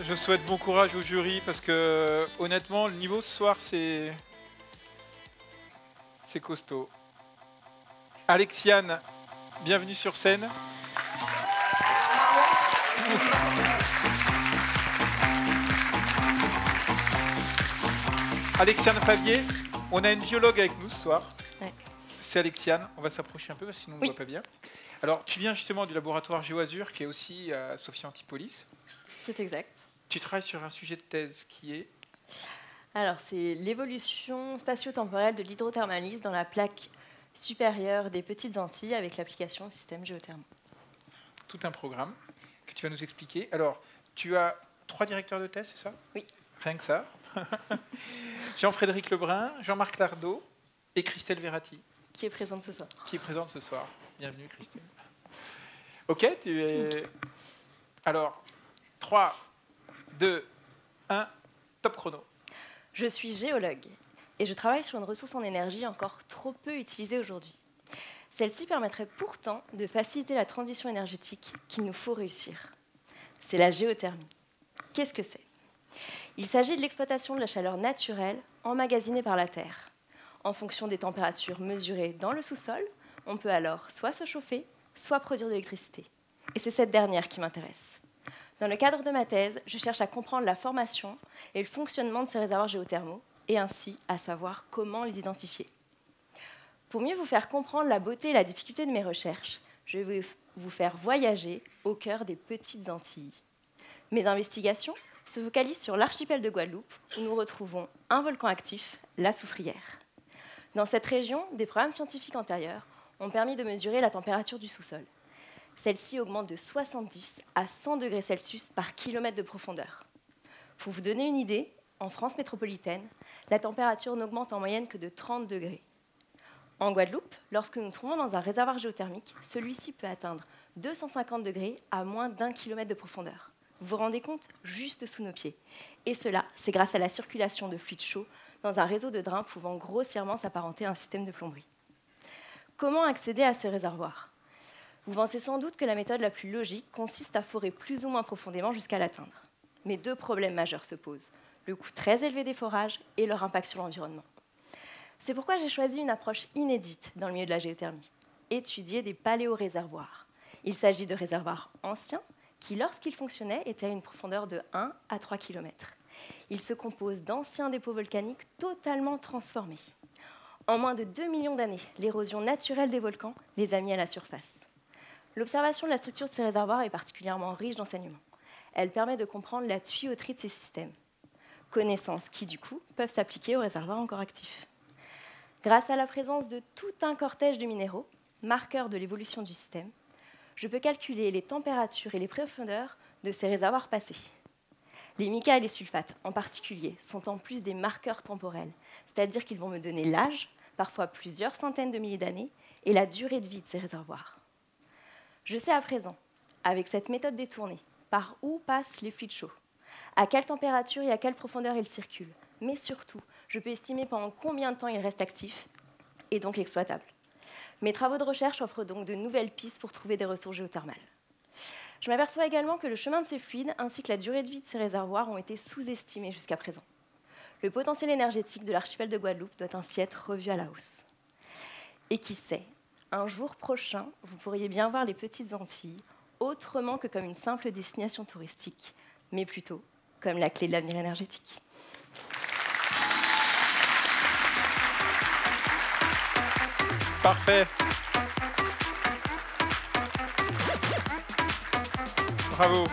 Je souhaite bon courage au jury parce que honnêtement, le niveau ce soir, c'est costaud. Alexiane, bienvenue sur scène. Alexiane Favier, on a une biologue avec nous ce soir. Ouais. C'est Alexiane, on va s'approcher un peu parce que sinon on ne voit pas bien. Alors, tu viens justement du laboratoire GeoAzur qui est aussi à Sophia Antipolis. C'est exact. Tu travailles sur un sujet de thèse qui est... Alors, c'est l'évolution spatio-temporelle de l'hydrothermalisme dans la plaque supérieure des Petites Antilles avec l'application au système géotherme. Tout un programme que tu vas nous expliquer. Alors, tu as 3 directeurs de thèse, c'est ça? Oui. Rien que ça. Jean-Frédéric Lebrun, Jean-Marc Lardot et Christelle Verratti. Qui est présente ce soir. Qui est présente ce soir. Bienvenue, Christelle. Ok, tu es... Alors, 3, 2, 1, top chrono. Je suis géologue et je travaille sur une ressource en énergie encore trop peu utilisée aujourd'hui. Celle-ci permettrait pourtant de faciliter la transition énergétique qu'il nous faut réussir. C'est la géothermie. Qu'est-ce que c'est? Il s'agit de l'exploitation de la chaleur naturelle emmagasinée par la Terre. En fonction des températures mesurées dans le sous-sol, on peut alors soit se chauffer, soit produire de l'électricité. Et c'est cette dernière qui m'intéresse. Dans le cadre de ma thèse, je cherche à comprendre la formation et le fonctionnement de ces réservoirs géothermaux, et ainsi à savoir comment les identifier. Pour mieux vous faire comprendre la beauté et la difficulté de mes recherches, je vais vous faire voyager au cœur des Petites Antilles. Mes investigations se focalisent sur l'archipel de Guadeloupe, où nous retrouvons un volcan actif, la Soufrière. Dans cette région, des programmes scientifiques antérieurs ont permis de mesurer la température du sous-sol. Celle-ci augmente de 70 à 100 degrés Celsius par kilomètre de profondeur. Pour vous donner une idée, en France métropolitaine, la température n'augmente en moyenne que de 30 degrés. En Guadeloupe, lorsque nous nous trouvons dans un réservoir géothermique, celui-ci peut atteindre 250 degrés à moins d'1 kilomètre de profondeur. Vous vous rendez compte? Juste sous nos pieds. Et cela, c'est grâce à la circulation de fluide chaud dans un réseau de drains pouvant grossièrement s'apparenter à un système de plomberie. Comment accéder à ce réservoir? Vous pensez sans doute que la méthode la plus logique consiste à forer plus ou moins profondément jusqu'à l'atteindre. Mais 2 problèmes majeurs se posent, le coût très élevé des forages et leur impact sur l'environnement. C'est pourquoi j'ai choisi une approche inédite dans le milieu de la géothermie, étudier des paléoréservoirs. Il s'agit de réservoirs anciens qui, lorsqu'ils fonctionnaient, étaient à une profondeur de 1 à 3 km. Ils se composent d'anciens dépôts volcaniques totalement transformés. En moins de 2 millions d'années, l'érosion naturelle des volcans les a mis à la surface. L'observation de la structure de ces réservoirs est particulièrement riche d'enseignements. Elle permet de comprendre la tuyauterie de ces systèmes. Connaissances qui, du coup, peuvent s'appliquer aux réservoirs encore actifs. Grâce à la présence de tout un cortège de minéraux, marqueurs de l'évolution du système, je peux calculer les températures et les profondeurs de ces réservoirs passés. Les micas et les sulfates, en particulier, sont en plus des marqueurs temporels, c'est-à-dire qu'ils vont me donner l'âge, parfois plusieurs centaines de milliers d'années, et la durée de vie de ces réservoirs. Je sais à présent, avec cette méthode détournée, par où passent les fluides chauds, à quelle température et à quelle profondeur ils circulent, mais surtout, je peux estimer pendant combien de temps ils restent actifs, et donc exploitables. Mes travaux de recherche offrent donc de nouvelles pistes pour trouver des ressources géothermales. Je m'aperçois également que le chemin de ces fluides ainsi que la durée de vie de ces réservoirs ont été sous-estimés jusqu'à présent. Le potentiel énergétique de l'archipel de Guadeloupe doit ainsi être revu à la hausse. Et qui sait, un jour prochain, vous pourriez bien voir les Petites Antilles autrement que comme une simple destination touristique, mais plutôt comme la clé de l'avenir énergétique. Parfait. Bravo.